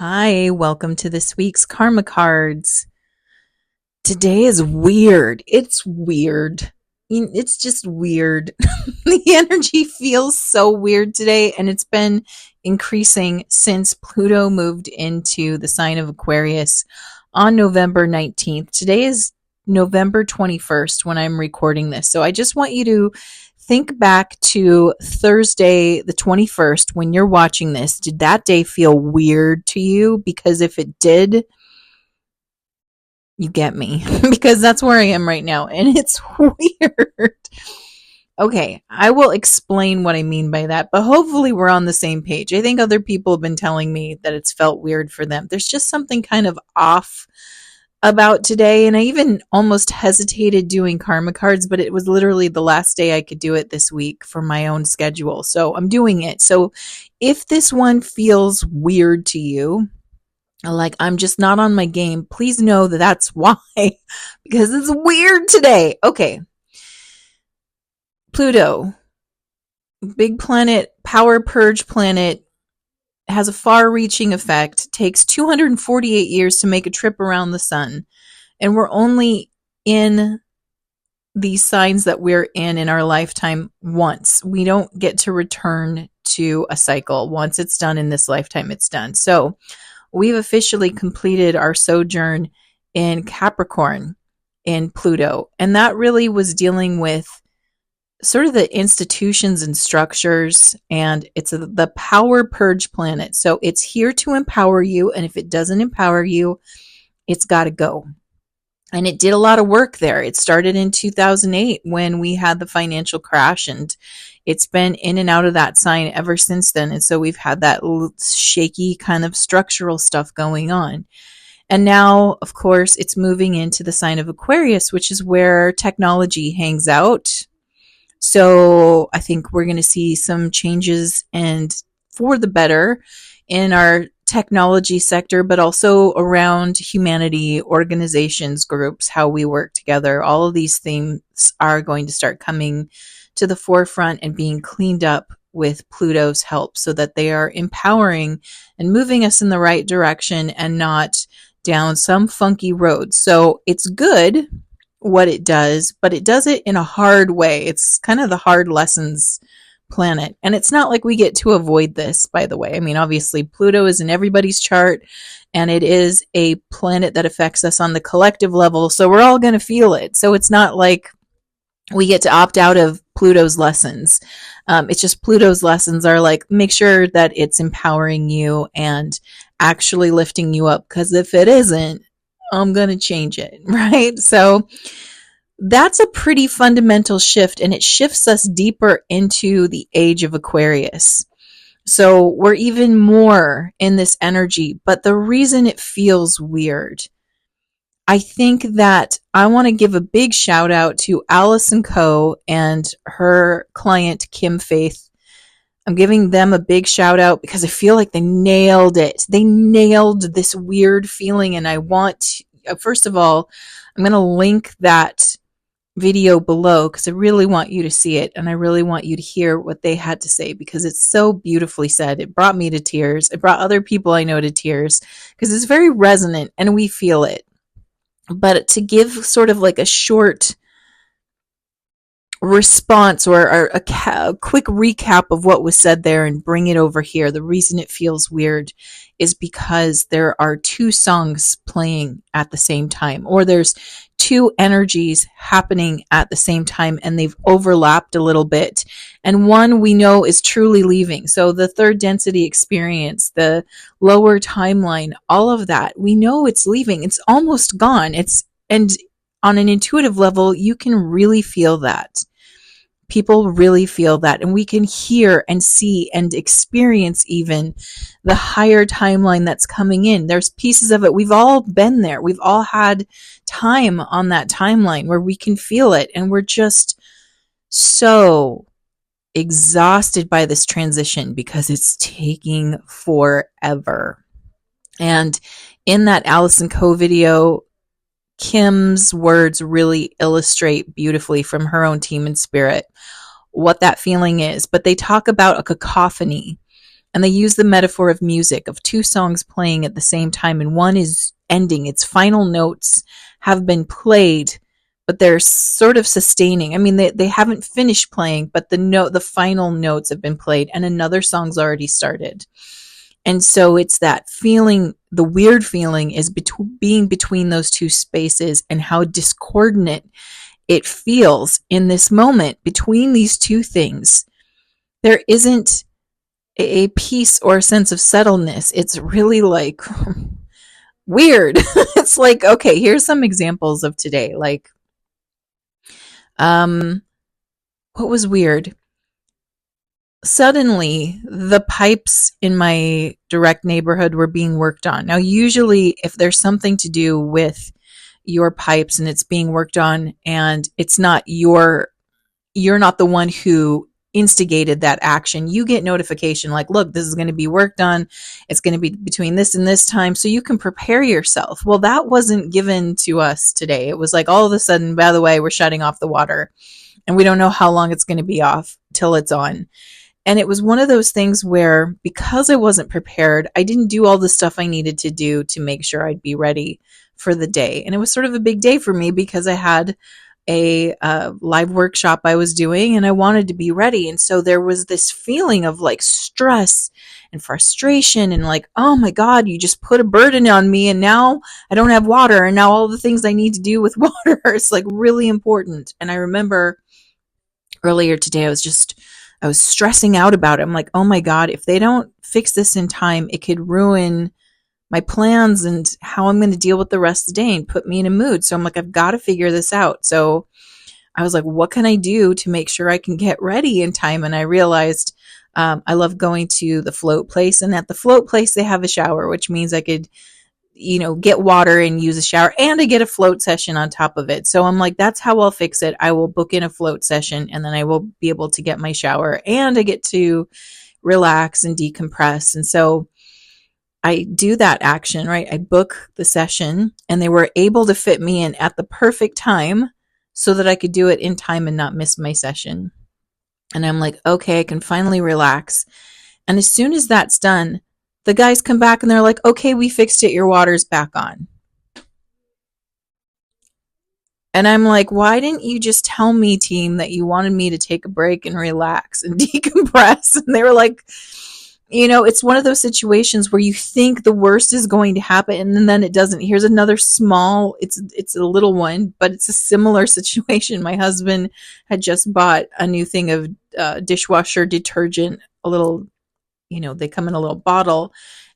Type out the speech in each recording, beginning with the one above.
Hi, welcome to this week's Karma Cards. Today is weird. It's weird. It's just weird. The energy feels so weird today, and it's been increasing since Pluto moved into the sign of Aquarius on November 19th. Today is November 21st when I'm recording this. So I just want you to think back to Thursday, the 21st, when you're watching this. Did that day feel weird to you? Because if it did, you get me. Because that's where I am right now, and it's weird. Okay, I will explain what I mean by that, but hopefully we're on the same page. I think other people have been telling me that it's felt weird for them. There's just something kind of off about today, and I even almost hesitated doing karma cards, but it was literally the last day I could do it this week for my own schedule, so I'm doing it. So if this one feels weird to you, like I'm just not on my game, please know that that's why, because it's weird today. Okay, Pluto, big planet, power purge planet, has a far-reaching effect, takes 248 years to make a trip around the sun, and we're only in these signs that we're in our lifetime once. We don't get to return to a cycle. Once it's done in this lifetime, it's done. So we've officially completed our sojourn in Capricorn in Pluto, and that really was dealing with sort of the institutions and structures, and it's the power purge planet. So it's here to empower you, and if it doesn't empower you, it's got to go. And it did a lot of work there. It started in 2008 when we had the financial crash, and it's been in and out of that sign ever since then. And so we've had that shaky kind of structural stuff going on. And now, of course, it's moving into the sign of Aquarius, which is where technology hangs out. So I think we're going to see some changes, and for the better, in our technology sector, but also around humanity, organizations, groups, how we work together. All of these things are going to start coming to the forefront and being cleaned up with Pluto's help, so that they are empowering and moving us in the right direction and not down some funky road. So it's good what it does, but it does it in a hard way. It's kind of the hard lessons planet. And it's not like we get to avoid this, by the way. I mean, obviously, Pluto is in everybody's chart, and it is a planet that affects us on the collective level. So we're all going to feel it. So it's not like we get to opt out of Pluto's lessons. It's just Pluto's lessons are like, make sure that it's empowering you and actually lifting you up. Because if it isn't, I'm going to change it, right? So that's a pretty fundamental shift, and it shifts us deeper into the age of Aquarius. So we're even more in this energy, but the reason it feels weird, I think that I want to give a big shout out to Allison Coe and her client, Kim Faith. I'm giving them a big shout out because I feel like they nailed it. They nailed this weird feeling, and I want, first of all, I'm going to link that video below because I really want you to see it, and I really want you to hear what they had to say because it's so beautifully said. It brought me to tears. It brought other people I know to tears because it's very resonant and we feel it. But to give sort of like a short response or a quick recap of what was said there and bring it over here. The reason it feels weird is because there are two songs playing at the same time, or there's two energies happening at the same time, and they've overlapped a little bit. And one we know is truly leaving. So the third density experience, the lower timeline, all of that, we know it's leaving. It's almost gone. And on an intuitive level, you can really feel that. People really feel that, and we can hear and see and experience even the higher timeline that's coming in. There's pieces of it. We've all been there. We've all had time on that timeline where we can feel it, and we're just so exhausted by this transition because it's taking forever. And in that Allison Coe video, Kim's words really illustrate beautifully from her own team and spirit what that feeling is. But they talk about a cacophony, And they use the metaphor of music, of two songs playing at the same time, and one is ending. Its final notes have been played, but they're sort of sustaining. I mean, they haven't finished playing, but the final notes have been played, and another song's already started. And so it's that feeling, the weird feeling is being between those two spaces, and how discordant it feels in this moment between these two things. There isn't a peace or a sense of settledness. It's really like weird. It's like, okay, here's some examples of today. Like, what was weird? Suddenly, the pipes in my direct neighborhood were being worked on. Now, usually, if there's something to do with your pipes and it's being worked on, and it's not you're not the one who instigated that action, you get notification like, look, this is going to be worked on. It's going to be between this and this time, so you can prepare yourself. Well, that wasn't given to us today. It was like, all of a sudden, by the way, we're shutting off the water, and we don't know how long it's going to be off till it's on. And it was one of those things where, because I wasn't prepared, I didn't do all the stuff I needed to do to make sure I'd be ready for the day. And it was sort of a big day for me because I had a live workshop I was doing, and I wanted to be ready. And so there was this feeling of like stress and frustration, and like, oh my God, you just put a burden on me, and now I don't have water, and now all the things I need to do with water is like really important. And I remember earlier today, I was stressing out about it. I'm like, oh my God, if they don't fix this in time, it could ruin my plans and how I'm going to deal with the rest of the day and put me in a mood. So I'm like, I've got to figure this out. So I was like, what can I do to make sure I can get ready in time? And I realized I love going to the float place. And at the float place, they have a shower, which means I could, get water and use a shower, and I get a float session on top of it. So I'm like, that's how I'll fix it. I will book in a float session, and then I will be able to get my shower, and I get to relax and decompress. And so I do that action, right? I book the session, and they were able to fit me in at the perfect time so that I could do it in time and not miss my session. And I'm like, okay, I can finally relax. And as soon as that's done, the guys come back and they're like, okay, we fixed it. Your water's back on. And I'm like, why didn't you just tell me, team, that you wanted me to take a break and relax and decompress? And they were like, it's one of those situations where you think the worst is going to happen, and then it doesn't. Here's another small, it's a little one, but it's a similar situation. My husband had just bought a new thing of dishwasher detergent, a little, they come in a little bottle,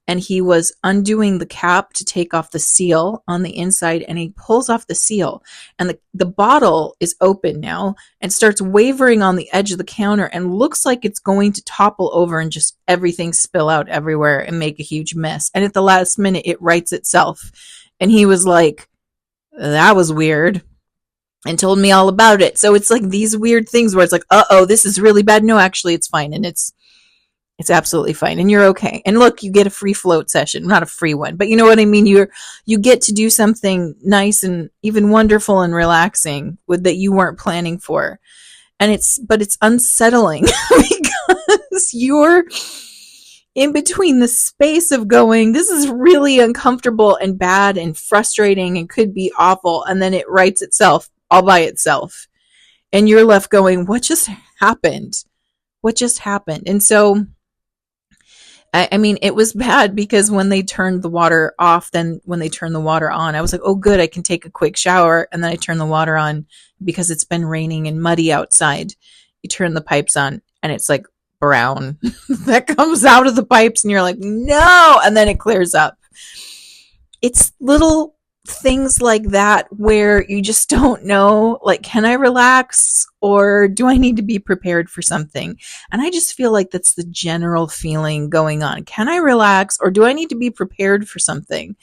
and he was undoing the cap to take off the seal on the inside, and he pulls off the seal, and the bottle is open now and starts wavering on the edge of the counter and looks like it's going to topple over and just everything spill out everywhere and make a huge mess. And at the last minute, it rights itself. And he was like, that was weird, and told me all about it. So it's like these weird things where it's like, uh-oh, this is really bad. No, actually, it's fine. And it's absolutely fine, and you're okay. And look, you get a free float session, not a free one, but you know what I mean? You get to do something nice and even wonderful and relaxing with that you weren't planning for. And it's unsettling because you're in between the space of going, this is really uncomfortable and bad and frustrating and could be awful, and then it rights itself all by itself. And you're left going, what just happened? What just happened? And so I mean, it was bad because when they turned the water off, then when they turned the water on, I was like, oh, good, I can take a quick shower. And then I turn the water on because it's been raining and muddy outside. You turn the pipes on, and it's like brown that comes out of the pipes, and you're like, no. And then it clears up. It's little things like that where you just don't know, like, can I relax or do I need to be prepared for something? And I just feel like that's the general feeling going on. Can I relax or do I need to be prepared for something?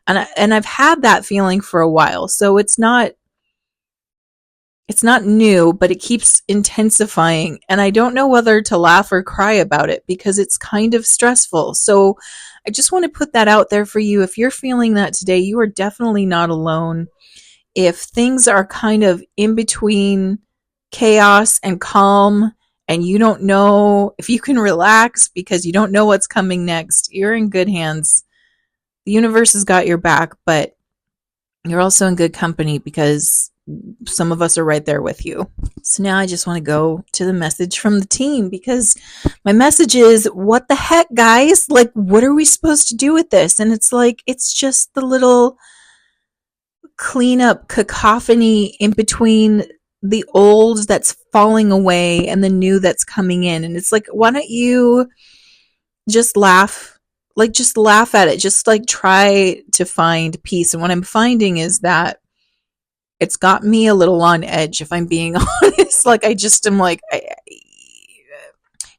And I've had that feeling for a while. So it's not new, but it keeps intensifying. And I don't know whether to laugh or cry about it because it's kind of stressful. So I just want to put that out there for you. If you're feeling that today, you are definitely not alone. If things are kind of in between chaos and calm and you don't know if you can relax because you don't know what's coming next, you're in good hands. The universe has got your back, but you're also in good company because some of us are right there with you. So now I just want to go to the message from the team, because my message is, what the heck, guys? Like, what are we supposed to do with this? And it's like, it's just the little cleanup cacophony in between the old that's falling away and the new that's coming in. And it's like, why don't you just laugh? Like, just laugh at it. Just like try to find peace. And what I'm finding is that it's got me a little on edge, if I'm being honest. Like, I just am like,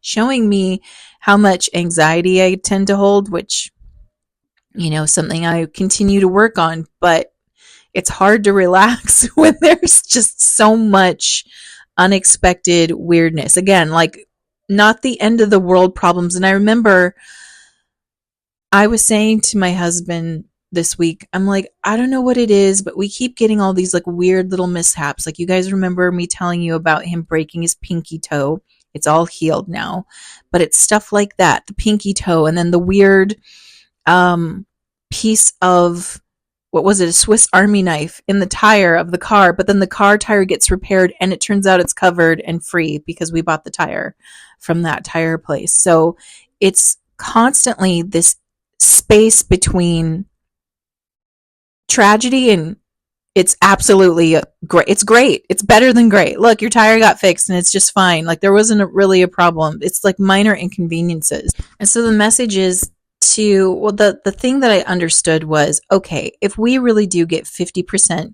showing me how much anxiety I tend to hold, which, something I continue to work on. But it's hard to relax when there's just so much unexpected weirdness. Again, like, not the end of the world problems. And I remember I was saying to my husband this week, I'm like, I don't know what it is, but we keep getting all these like weird little mishaps. Like, you guys remember me telling you about him breaking his pinky toe. It's all healed now, but it's stuff like that, the pinky toe, and then the weird piece of, what was it, a Swiss Army knife in the tire of the car, but then the car tire gets repaired and it turns out it's covered and free because we bought the tire from that tire place. So it's constantly this space between tragedy and it's absolutely great. It's great. It's better than great. Look, your tire got fixed and it's just fine. Like, there wasn't really a problem. It's like minor inconveniences. And so the message is the thing that I understood was, okay, if we really do get 50%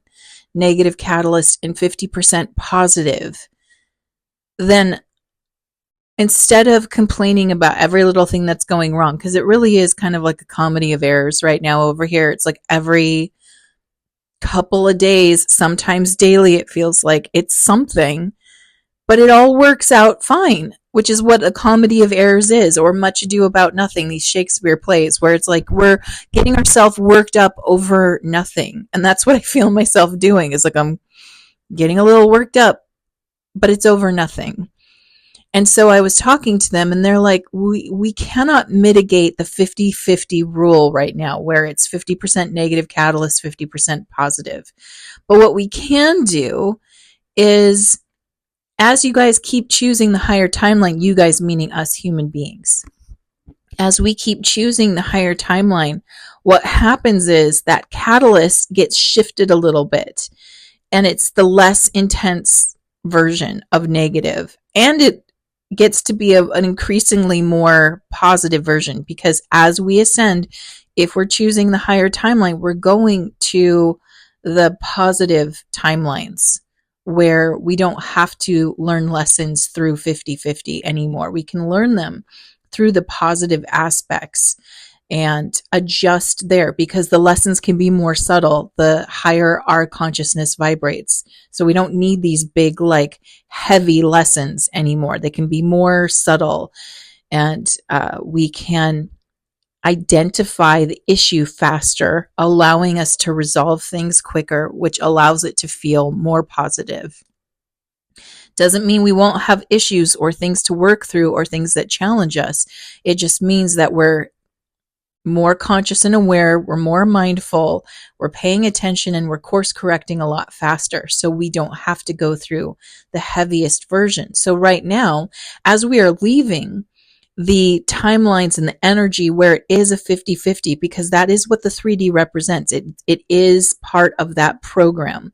negative catalyst and 50% positive, then instead of complaining about every little thing that's going wrong, because it really is kind of like a comedy of errors right now over here. It's like every couple of days, sometimes daily, it feels like it's something, but it all works out fine, which is what a comedy of errors is, or Much Ado About Nothing, these Shakespeare plays, where it's like we're getting ourselves worked up over nothing. And that's what I feel myself doing, is like I'm getting a little worked up, but it's over nothing. And so I was talking to them and they're like, we cannot mitigate the 50-50 rule right now, where it's 50% negative catalyst, 50% positive. But what we can do is, as you guys keep choosing the higher timeline, you guys meaning us human beings, as we keep choosing the higher timeline, what happens is that catalyst gets shifted a little bit, and it's the less intense version of negative, and it gets to be an increasingly more positive version, because as we ascend, if we're choosing the higher timeline, we're going to the positive timelines, where we don't have to learn lessons through 50-50 anymore. We can learn them through the positive aspects and adjust there, because the lessons can be more subtle the higher our consciousness vibrates. So we don't need these big, like, heavy lessons anymore. They can be more subtle, and we can identify the issue faster, allowing us to resolve things quicker, which allows it to feel more positive. Doesn't mean we won't have issues or things to work through or things that challenge us. It just means that we're more conscious and aware, we're more mindful, we're paying attention, and we're course correcting a lot faster, so we don't have to go through the heaviest version. So right now, as we are leaving the timelines and the energy where it is a 50-50, because that is what the 3D represents, it is part of that program.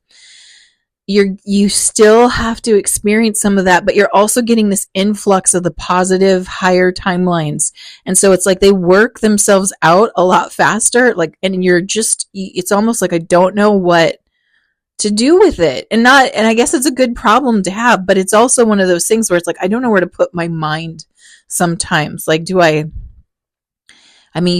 You still have to experience some of that, but you're also getting this influx of the positive higher timelines. And so it's like they work themselves out a lot faster. Like, and it's almost like I don't know what to do with it. And I guess it's a good problem to have, but it's also one of those things where it's like, I don't know where to put my mind sometimes. Like, you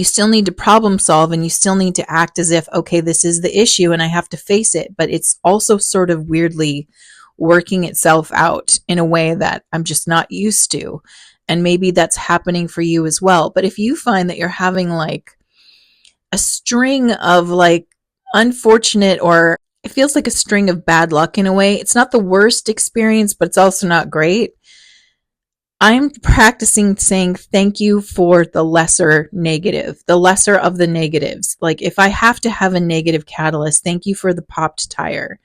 still need to problem solve, and you still need to act as if, okay, this is the issue and I have to face it. But it's also sort of weirdly working itself out in a way that I'm just not used to. And maybe that's happening for you as well. But if you find that you're having like a string of like unfortunate, or it feels like a string of bad luck in a way, it's not the worst experience, but it's also not great. I'm practicing saying thank you for the lesser negative, the lesser of the negatives. Like if I have to have a negative catalyst, thank you for the popped tire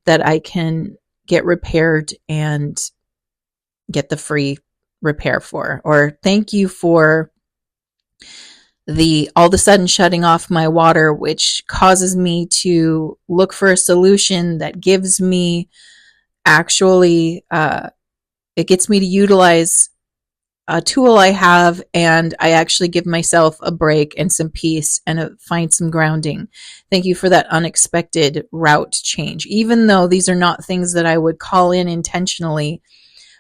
that I can get repaired and get the free repair for. Or thank you for the all of a sudden shutting off my water, which causes me to look for a solution that gives me actually, it gets me to utilize a tool I have, and I actually give myself a break and some peace and find some grounding. Thank you for that unexpected route change. Even though these are not things that I would call in intentionally,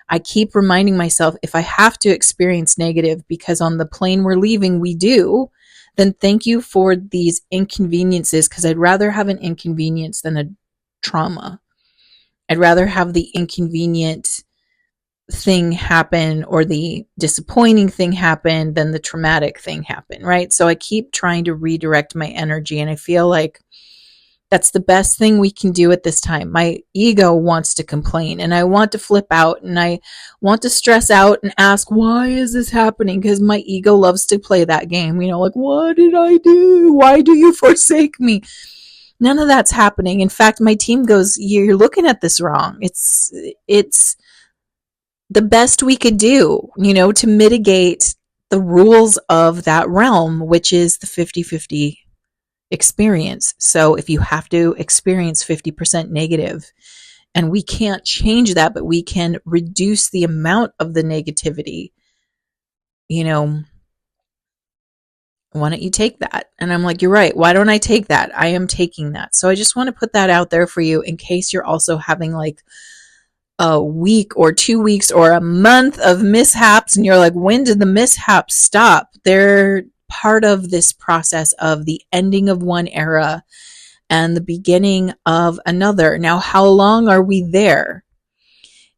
I keep reminding myself if I have to experience negative because on the plane we're leaving, we do, then thank you for these inconveniences, because I'd rather have an inconvenience than a trauma. I'd rather have the inconvenient thing happen or the disappointing thing happen than the traumatic thing happen, right? So I keep trying to redirect my energy, and I feel like that's the best thing we can do at this time. My ego wants to complain, and I want to flip out, and I want to stress out and ask, why is this happening? Because my ego loves to play that game, like, what did I do? Why do you forsake me? None of that's happening. In fact, my team goes, you're looking at this wrong. It's the best we could do, to mitigate the rules of that realm, which is the 50-50 experience. So if you have to experience 50% negative, and we can't change that, but we can reduce the amount of the negativity, why don't you take that? And I'm like, you're right. Why don't I take that? I am taking that. So I just want to put that out there for you in case you're also having like a week or 2 weeks or a month of mishaps, and you're like, when did the mishaps stop? They're part of this process of the ending of one era and the beginning of another. Now, how long are we there?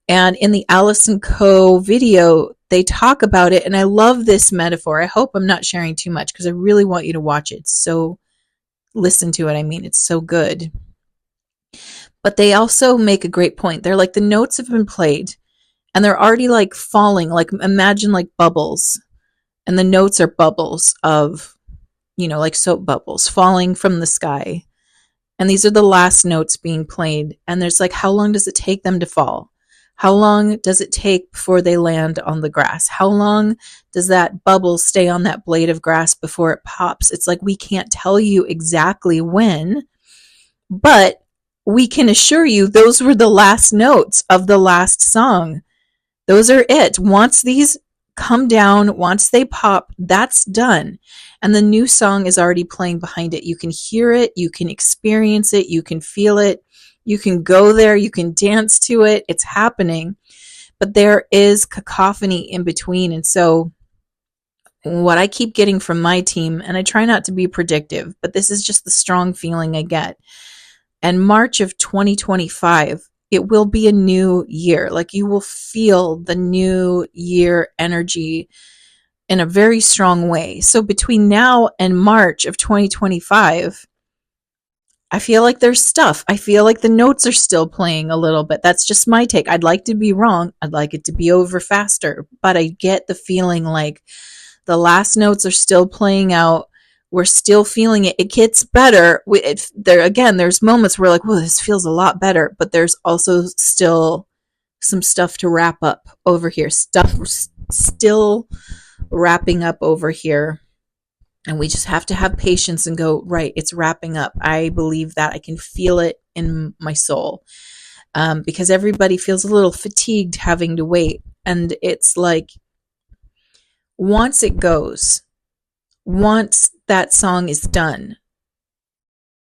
And in the Allison Co video, they talk about it, and I love this metaphor. I hope I'm not sharing too much because I really want you to watch it. So listen to it. I mean, it's so good. But they also make a great point. They're like, the notes have been played and they're already like falling, like imagine like bubbles. And the notes are bubbles of, like soap bubbles falling from the sky. And these are the last notes being played. And there's like, how long does it take them to fall? How long does it take before they land on the grass? How long does that bubble stay on that blade of grass before it pops? It's like, we can't tell you exactly when, but we can assure you those were the last notes of the last song. Those are it. Once these come down, once they pop, that's done. And the new song is already playing behind it. You can hear it, you can experience it, you can feel it, you can go there, you can dance to it. It's happening. But there is cacophony in between. And so what I keep getting from my team, and I try not to be predictive, but this is just the strong feeling I get. And March of 2025, it will be a new year. Like you will feel the new year energy in a very strong way. So between now and March of 2025, I feel like there's stuff. I feel like the notes are still playing a little bit. That's just my take. I'd like to be wrong. I'd like it to be over faster. But I get the feeling like the last notes are still playing out. We're still feeling it. It gets better. There's moments where like, whoa, this feels a lot better. But there's also still some stuff to wrap up over here. Stuff still wrapping up over here. And we just have to have patience and go, right, it's wrapping up. I believe that. I can feel it in my soul. Because everybody feels a little fatigued having to wait. And it's like, once it goes, once that song is done,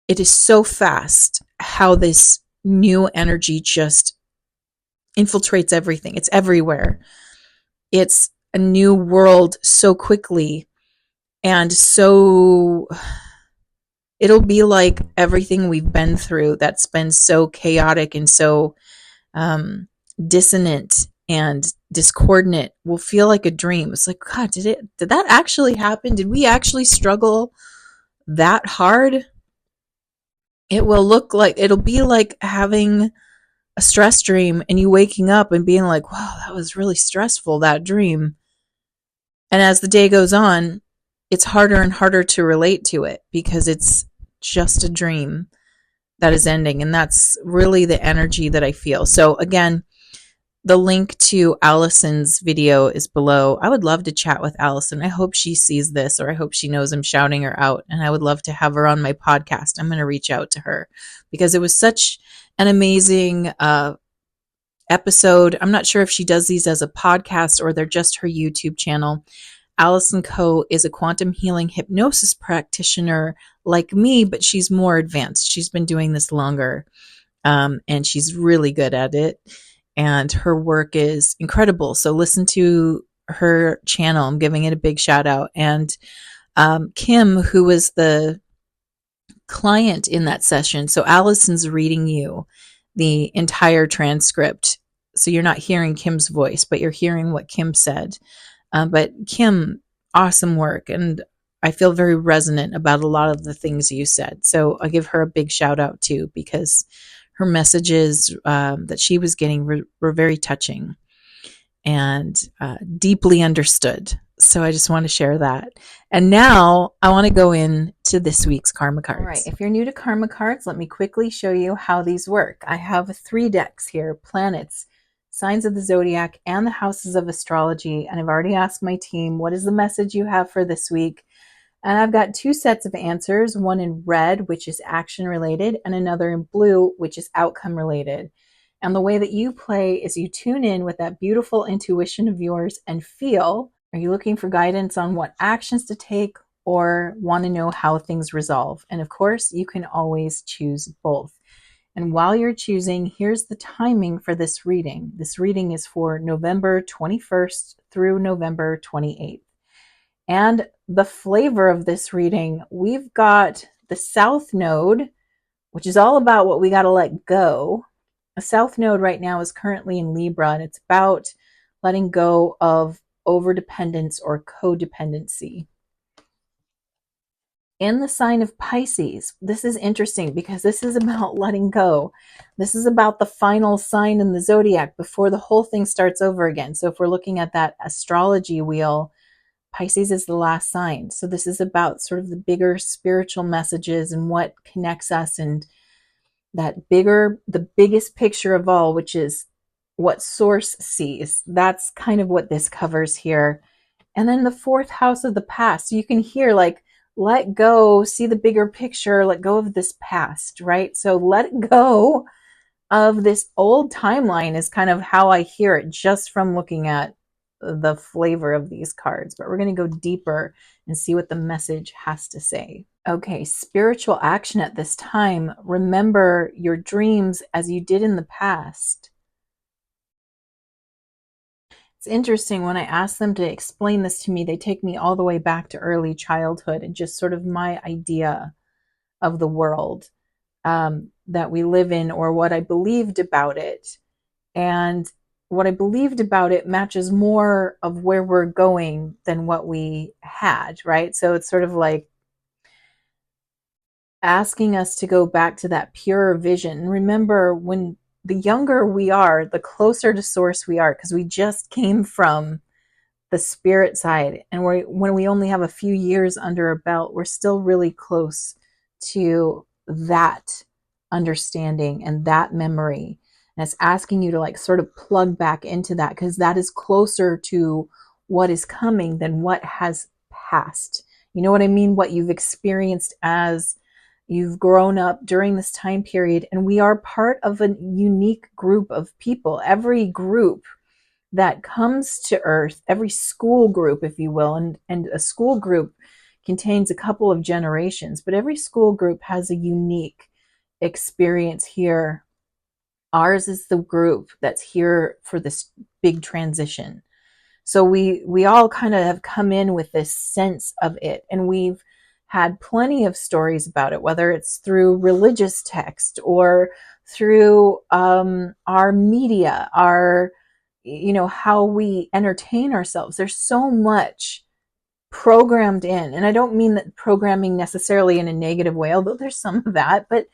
it is so fast how this new energy just infiltrates everything. It's everywhere. It's a new world so quickly. And so it'll be like everything we've been through that's been so chaotic and so dissonant and discordant will feel like a dream. It's like, God, did that actually happen? Did we actually struggle that hard? It'll be like having a stress dream and you waking up and being like, wow, that was really stressful, that dream. And as the day goes on, it's harder and harder to relate to it because it's just a dream that is ending. And that's really the energy that I feel. So again, the link to Allison's video is below. I would love to chat with Allison. I hope she sees this, or I hope she knows I'm shouting her out. And I would love to have her on my podcast. I'm going to reach out to her because it was such an amazing episode. I'm not sure if she does these as a podcast or they're just her YouTube channel. Allison Coe is a quantum healing hypnosis practitioner like me, but she's more advanced. She's been doing this longer, and she's really good at it. And her work is incredible. So listen to her channel. I'm giving it a big shout out. And Kim, who was the client in that session. So Allison's reading you the entire transcript. So you're not hearing Kim's voice, but you're hearing what Kim said. But Kim, awesome work. And I feel very resonant about a lot of the things you said. So I give her a big shout out too, because her messages that she was getting were very touching and deeply understood. So I just want to share that. And now I want to go into this week's karma cards. All right. If you're new to karma cards, let me quickly show you how these work. I have 3 decks here: planets, signs of the zodiac, and the houses of astrology. And I've already asked my team, what is the message you have for this week? And I've got 2 sets of answers, one in red, which is action related, and another in blue, which is outcome related. And the way that you play is you tune in with that beautiful intuition of yours and feel, are you looking for guidance on what actions to take or want to know how things resolve? And of course, you can always choose both. And while you're choosing, here's the timing for this reading. This reading is for November 21st through November 28th. And the flavor of this reading, we've got the South Node, which is all about what we got to let go. The South Node right now is currently in Libra, and it's about letting go of overdependence or codependency. In the sign of Pisces, this is interesting because this is about letting go. This is about the final sign in the zodiac before the whole thing starts over again. So if we're looking at that astrology wheel, Pisces is the last sign. So this is about sort of the bigger spiritual messages and what connects us, and that the biggest picture of all, which is what source sees. That's kind of what this covers here. And then the 4th house of the past. So you can hear like, let go, see the bigger picture, let go of this past, right? So let go of this old timeline is kind of how I hear it just from looking at the flavor of these cards. But we're going to go deeper and see what the message has to say. Okay, spiritual action at this time. Remember your dreams as you did in the past. It's interesting, when I ask them to explain this to me, they take me all the way back to early childhood and just sort of my idea of the world that we live in, or what I believed about it. And what I believed about it matches more of where we're going than what we had, right? So it's sort of like asking us to go back to that pure vision. Remember, when the younger we are, the closer to source we are, because we just came from the spirit side. And when we only have a few years under our belt, we're still really close to that understanding and that memory. And it's asking you to like sort of plug back into that, because that is closer to what is coming than what has passed. You know what I mean? What you've experienced as you've grown up during this time period. And we are part of a unique group of people. Every group that comes to Earth, every school group, if you will, and a school group contains a couple of generations, but every school group has a unique experience here. Ours is the group that's here for this big transition. So we all kind of have come in with this sense of it, and we've had plenty of stories about it, whether it's through religious text or through our media, our, how we entertain ourselves. There's so much programmed in, and I don't mean that programming necessarily in a negative way, although there's some of that, but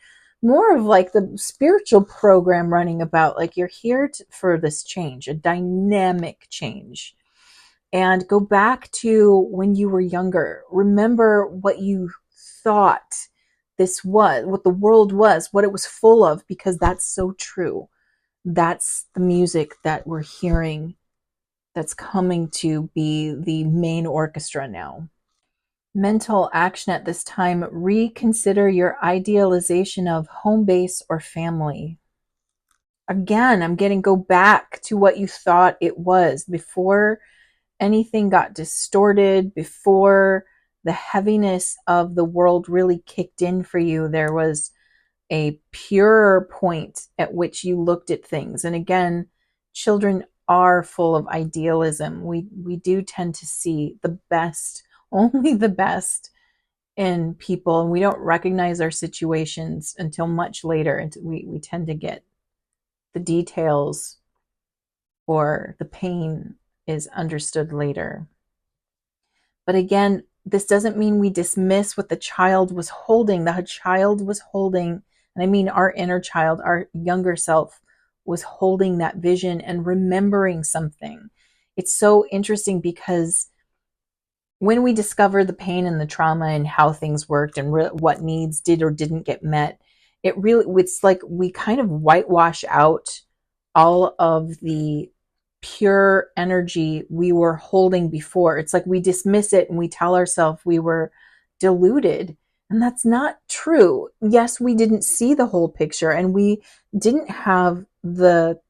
more of like the spiritual program running about, like you're here for this change, a dynamic change. And go back to when you were younger. Remember what you thought this was, what the world was, what it was full of, because that's so true. That's the music that we're hearing that's coming to be the main orchestra now. Mental action at this time: reconsider your idealization of home base or family. Again, I'm getting go back to what you thought it was before anything got distorted, before the heaviness of the world really kicked in for you. There was a pure point at which you looked at things. And again, children are full of idealism. We do tend to see the best, only the best in people, and we don't recognize our situations until much later. And we tend to get the details, or the pain is understood later. But again, this doesn't mean we dismiss what the child was holding. The child was holding, and I mean our inner child, our younger self, was holding that vision and remembering something. It's so interesting because when we discover the pain and the trauma and how things worked and what needs did or didn't get met, it's like we kind of whitewash out all of the pure energy we were holding before. It's like we dismiss it and we tell ourselves we were deluded. And that's not true. Yes, we didn't see the whole picture and we didn't have the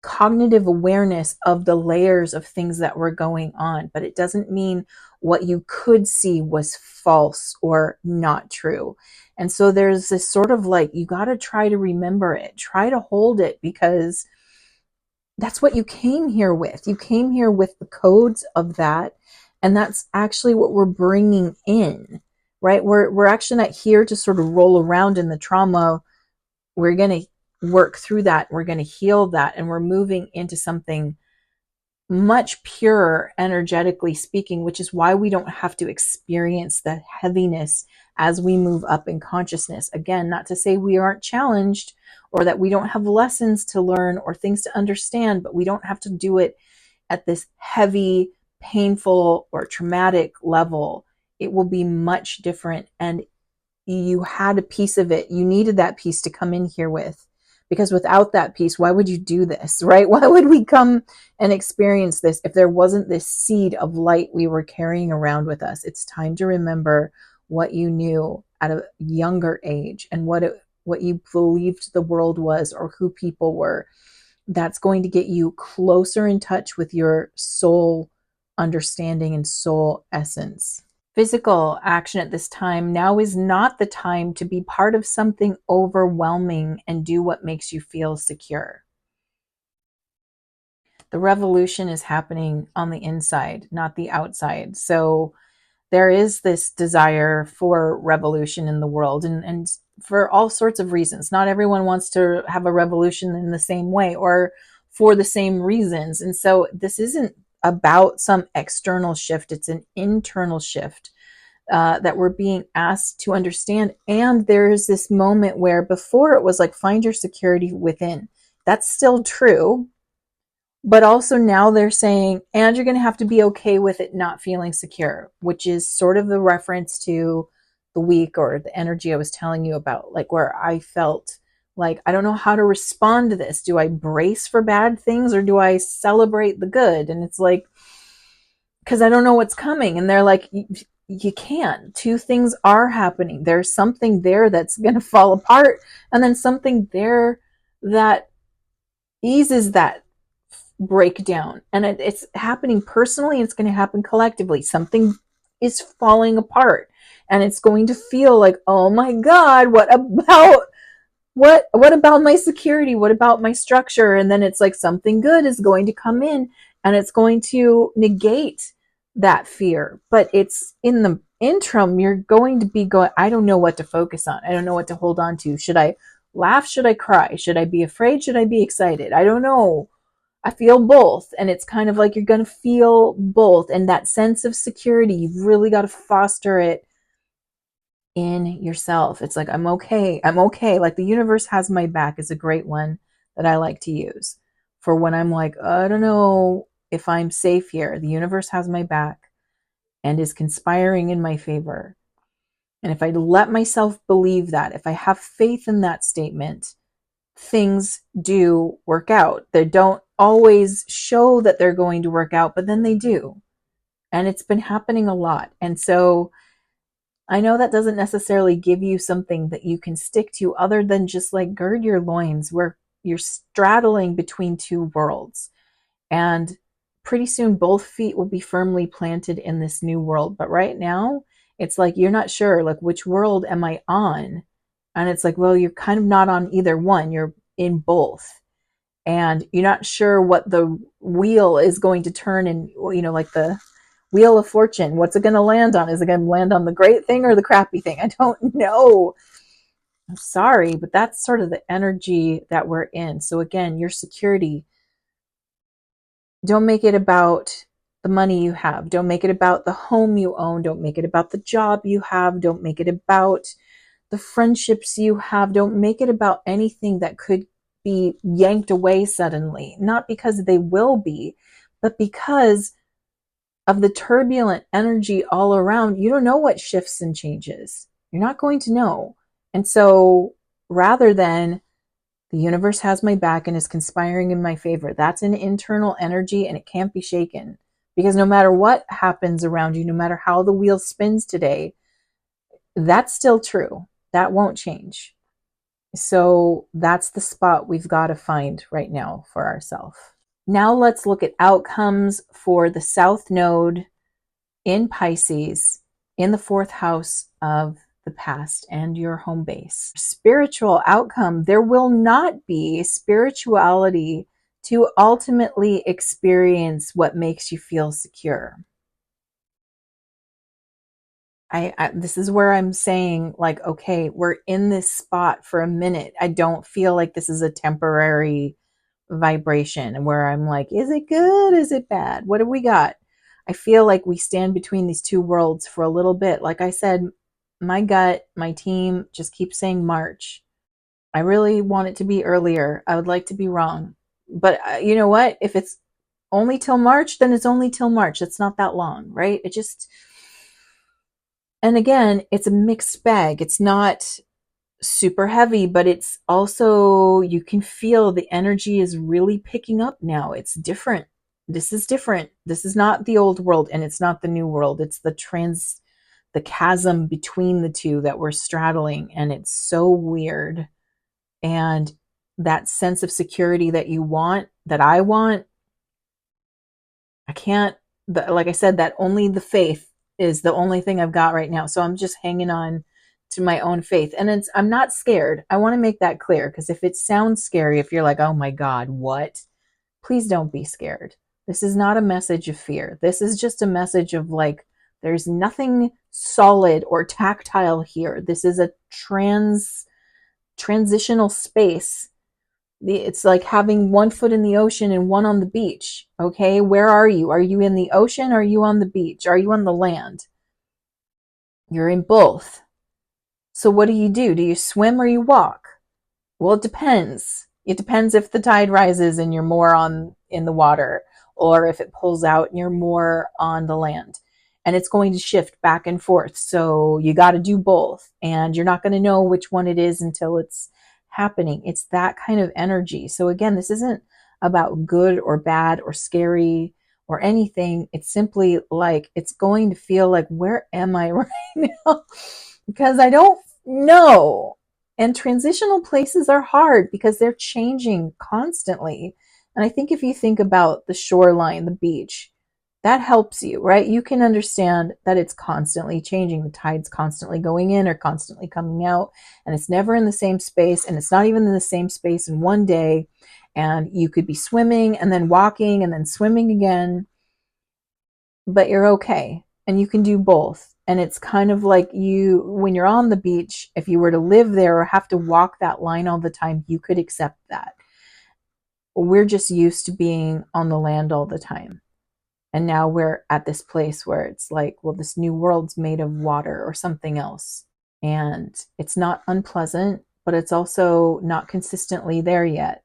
cognitive awareness of the layers of things that were going on, but it doesn't mean what you could see was false or not true. And so there's this sort of like, you got to try to remember it, try to hold it, because that's what you came here with. You came here with the codes of that. And that's actually what we're bringing in, right? We're actually not here to sort of roll around in the trauma. We're going to work through that. We're going to heal that. And we're moving into something much purer, energetically speaking, which is why we don't have to experience the heaviness as we move up in consciousness. Again, not to say we aren't challenged or that we don't have lessons to learn or things to understand, but we don't have to do it at this heavy, painful, or traumatic level. It will be much different. And you had a piece of it. You needed that piece to come in here with. Because without that piece, why would you do this, right? Why would we come and experience this if there wasn't this seed of light we were carrying around with us? It's time to remember what you knew at a younger age and what you believed the world was or who people were. That's going to get you closer in touch with your soul understanding and soul essence. Physical action at this time: now is not the time to be part of something overwhelming and do what makes you feel secure. The revolution is happening on the inside, not the outside. So there is this desire for revolution in the world, and for all sorts of reasons. Not everyone wants to have a revolution in the same way or for the same reasons. And so this isn't about some external shift. It's an internal shift that we're being asked to understand. And there is this moment where before it was like, find your security within. That's still true. But also now they're saying, and you're going to have to be okay with it not feeling secure, which is sort of the reference to the week or the energy I was telling you about, like where I felt like, I don't know how to respond to this. Do I brace for bad things or do I celebrate the good? And it's like, because I don't know what's coming. And they're like, you can't. Two things are happening. There's something there that's going to fall apart, and then something there that eases that breakdown. And it's happening personally. It's going to happen collectively. Something is falling apart, and it's going to feel like, oh my God, what about my security? What about my structure? And then it's like something good is going to come in, and it's going to negate that fear. But it's in the interim, you're going to be going, I don't know what to focus on. I don't know what to hold on to. Should I laugh? Should I cry? Should I be afraid? Should I be excited? I don't know. I feel both. And it's kind of like you're going to feel both. And that sense of security, you've really got to foster it in yourself. It's like, I'm okay. I'm okay. Like the universe has my back is a great one that I like to use for when I'm like, I don't know if I'm safe here. The universe has my back and is conspiring in my favor. And if I let myself believe that, if I have faith in that statement, things do work out. They don't always show that they're going to work out, but then they do. And it's been happening a lot. And so I know that doesn't necessarily give you something that you can stick to other than just like gird your loins where you're straddling between two worlds. And pretty soon both feet will be firmly planted in this new world. But right now, it's like you're not sure, like, which world am I on? And it's like, well, you're kind of not on either one, you're in both. And you're not sure what the wheel is going to turn in, like the wheel of fortune. What's it going to land on? Is it going to land on the great thing or the crappy thing? I don't know. I'm sorry, but that's sort of the energy that we're in. So again, your security, don't make it about the money you have. Don't make it about the home you own. Don't make it about the job you have. Don't make it about the friendships you have. Don't make it about anything that could be yanked away suddenly. Not because they will be, but because of the turbulent energy all around. You don't know what shifts and changes. You're not going to know. And so rather than the universe has my back and is conspiring in my favor, that's an internal energy and it can't be shaken. Because no matter what happens around you, no matter how the wheel spins today, that's still true. That won't change. So that's the spot we've got to find right now for ourselves. Now let's look at outcomes for the South Node in Pisces in the fourth house of the past and your home base. Spiritual outcome, there will not be spirituality to ultimately experience what makes you feel secure. This is where I'm saying, like, okay, we're in this spot for a minute. I don't feel like this is a temporary vibration where I'm like, is it good? Is it bad? What do we got? I feel like we stand between these two worlds for a little bit. Like I said, my gut, my team just keeps saying March. I really want it to be earlier. I would like to be wrong. But you know what? If it's only till March, then it's only till March. It's not that long, right? It just, and again, it's a mixed bag. It's not super heavy, but it's also, you can feel the energy is really picking up now. It's different. This is different. This is not the old world and it's not the new world. It's the chasm between the two that we're straddling. And it's so weird. And that sense of security that you want, that I want, I can't, like I said, that only the faith is the only thing I've got right now. So I'm just hanging on to my own faith. And I'm not scared. I want to make that clear, because if it sounds scary, if you're like, oh my God, what? Please don't be scared. This is not a message of fear. This is just a message of like, there's nothing solid or tactile here. This is a transitional space. It's like having one foot in the ocean and one on the beach. Okay, where are you? Are you in the ocean? Or are you on the beach? Are you on the land? You're in both. So what do? Do you swim or you walk? Well, it depends. It depends if the tide rises and you're more in the water, or if it pulls out and you're more on the land. And it's going to shift back and forth. So you got to do both. And you're not going to know which one it is until it's happening. It's that kind of energy. So again, this isn't about good or bad or scary or anything. It's simply like, it's going to feel like, where am I right now? Because I don't know. And transitional places are hard because they're changing constantly. And I think if you think about the shoreline, the beach, that helps you, right? You can understand that it's constantly changing. The tide's constantly going in or constantly coming out, and it's never in the same space, and it's not even in the same space in one day. And you could be swimming and then walking and then swimming again, but you're okay. And you can do both. And it's kind of like when you're on the beach, if you were to live there or have to walk that line all the time, you could accept that. We're just used to being on the land all the time. And now we're at this place where it's like, well, this new world's made of water or something else. And it's not unpleasant, but it's also not consistently there yet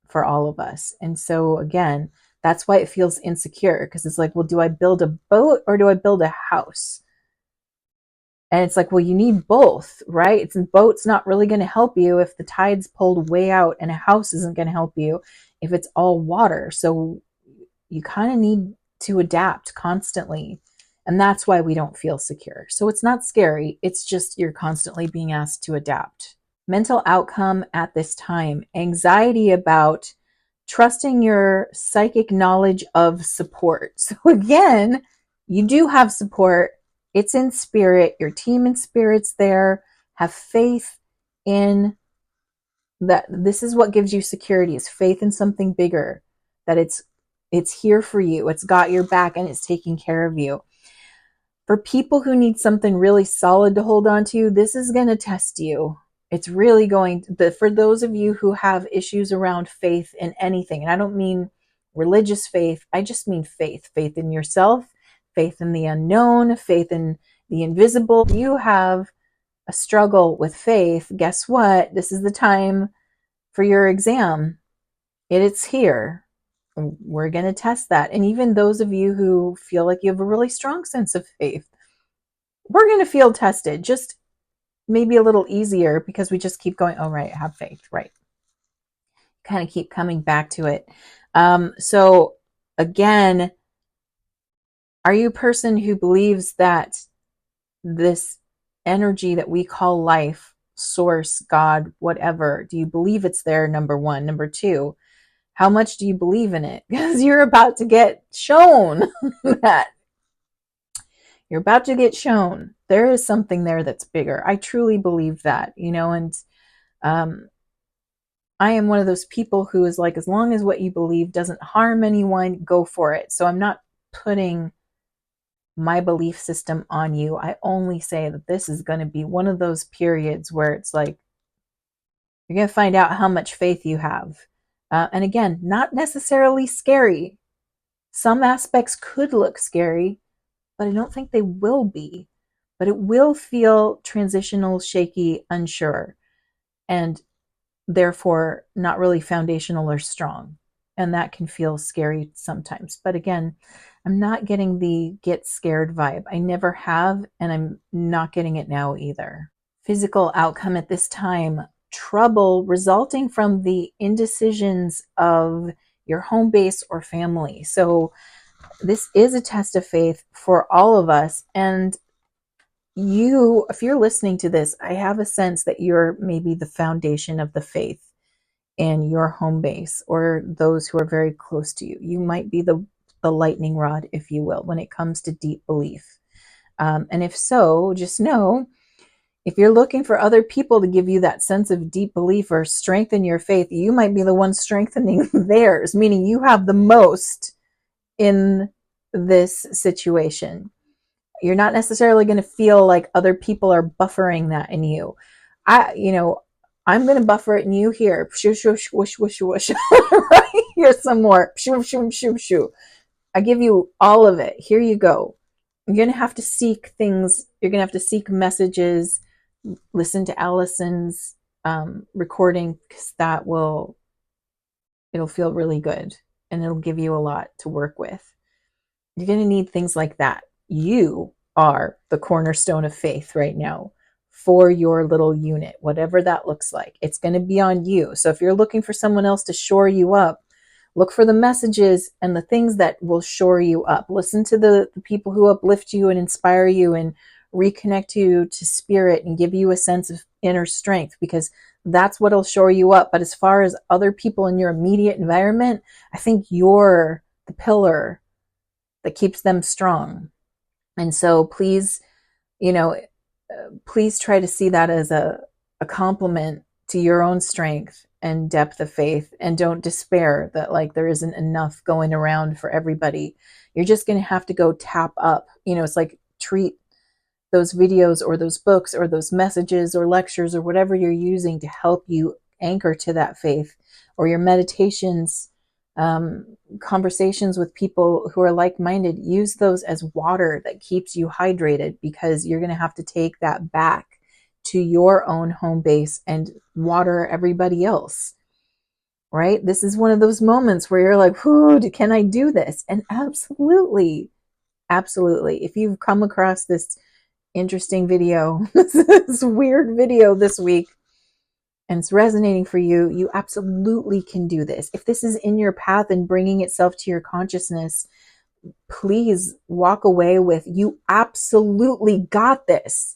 for all of us. And so again, that's why it feels insecure, because it's like, well, do I build a boat or do I build a house? And it's like, well, you need both, right? It's boat's not really going to help you if the tide's pulled way out, and a house isn't going to help you if it's all water. So you kind of need to adapt constantly. And that's why we don't feel secure. So it's not scary. It's just you're constantly being asked to adapt. Mental outcome at this time: anxiety about trusting your psychic knowledge of support. So again, you do have support. It's in spirit. Your team in spirit's there. Have faith in that. This is what gives you security, is faith in something bigger, that it's here for you. It's got your back and it's taking care of you. For people who need something really solid to hold on to, this is going to test you. It's really going to, for those of you who have issues around faith in anything, and I don't mean religious faith, I just mean faith in yourself, faith in the unknown, faith in the invisible. If you have a struggle with faith, guess what? This is the time for your exam. It's here. We're going to test that. And even those of you who feel like you have a really strong sense of faith, we're going to feel tested, just maybe a little easier, because we just keep going, oh, right, have faith, right? Kind of keep coming back to it. So again, are you a person who believes that this energy that we call life, source, God, whatever, do you believe it's there? Number one. Number two, how much do you believe in it? Because you're about to get shown that. You're about to get shown there is something there that's bigger. I truly believe that, and I am one of those people who is like, as long as what you believe doesn't harm anyone, go for it. So I'm not putting my belief system on you. I only say that this is going to be one of those periods where it's like, you're going to find out how much faith you have. And again, not necessarily scary. Some aspects could look scary, but I don't think they will be. But it will feel transitional, shaky, unsure, and therefore not really foundational or strong. And that can feel scary sometimes. But again, I'm not getting the get scared vibe. I never have, and I'm not getting it now either. Physical outcome at this time: trouble resulting from the indecisions of your home base or family. So this is a test of faith for all of us. And you, if you're listening to this, I have a sense that you're maybe the foundation of the faith in your home base, or those who are very close to you. You might be the lightning rod, if you will, when it comes to deep belief. And if so, just know, if you're looking for other people to give you that sense of deep belief or strengthen your faith, you might be the one strengthening theirs, meaning you have the most in this situation. You're not necessarily going to feel like other people are buffering that in you. I'm going to buffer it in you here. Shoo, shoo, whoosh, whoosh, whoosh. Right? Here's some more. Shoo, shoo, shoo, shoo. I give you all of it. Here you go. You're going to have to seek things. You're going to have to seek messages. Listen to Allison's recording, because it'll feel really good, and it'll give you a lot to work with. You're going to need things like that. You are the cornerstone of faith right now for your little unit, whatever that looks like. It's going to be on you. So if you're looking for someone else to shore you up, look for the messages and the things that will shore you up. Listen to the people who uplift you and inspire you and reconnect you to spirit and give you a sense of inner strength, because that's what'll shore you up. But as far as other people in your immediate environment, I think you're the pillar that keeps them strong. And so please, please try to see that as a compliment to your own strength and depth of faith, and don't despair that like there isn't enough going around for everybody. You're just going to have to go tap up. It's like treat those videos or those books or those messages or lectures or whatever you're using to help you anchor to that faith, or your meditations, conversations with people who are like-minded. Use those as water that keeps you hydrated, because you're going to have to take that back to your own home base and water everybody else, right? This is one of those moments where you're like, whoo, can I do this? And absolutely, absolutely. If you've come across this interesting video, this weird video this week, and it's resonating for you, you absolutely can do this. If this is in your path and bringing itself to your consciousness, please walk away with, you absolutely got this.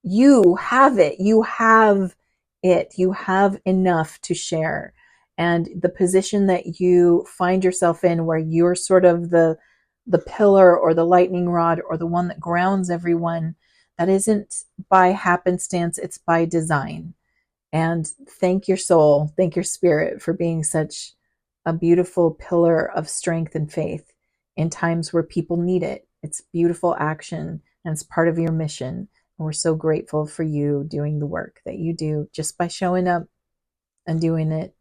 You have it. You have it. You have enough to share. And the position that you find yourself in, where you're sort of the pillar or the lightning rod or the one that grounds everyone, that isn't by happenstance, it's by design. And thank your soul, thank your spirit for being such a beautiful pillar of strength and faith in times where people need it. It's beautiful action, and it's part of your mission. And we're so grateful for you doing the work that you do just by showing up and doing it.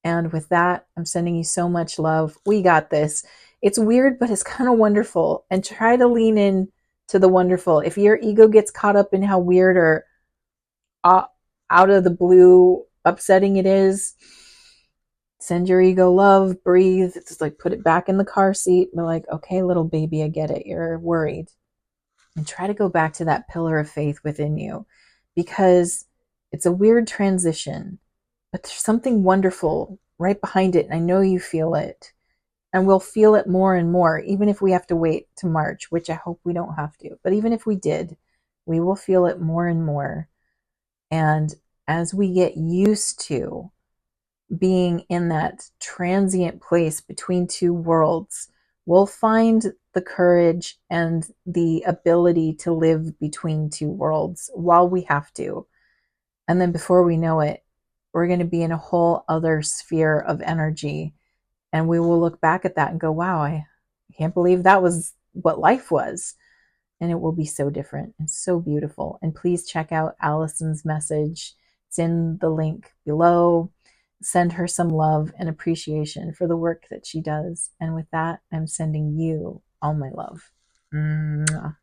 And with that, I'm sending you so much love. We got this. It's weird, but it's kind of wonderful. And try to lean in to the wonderful. If your ego gets caught up in how weird or out of the blue upsetting it is, send your ego love, breathe. It's just like, put it back in the car seat. Be like, okay, little baby, I get it. You're worried. And try to go back to that pillar of faith within you, because it's a weird transition, but there's something wonderful right behind it. And I know you feel it, and we'll feel it more and more, even if we have to wait to March, which I hope we don't have to. But even if we did, we will feel it more and more. And as we get used to being in that transient place between two worlds, we'll find the courage and the ability to live between two worlds while we have to. And then before we know it, we're going to be in a whole other sphere of energy. And we will look back at that and go, wow, I can't believe that was what life was. And it will be so different and so beautiful. And please check out Allison's message. It's in the link below. Send her some love and appreciation for the work that she does. And with that, I'm sending you all my love. Mwah.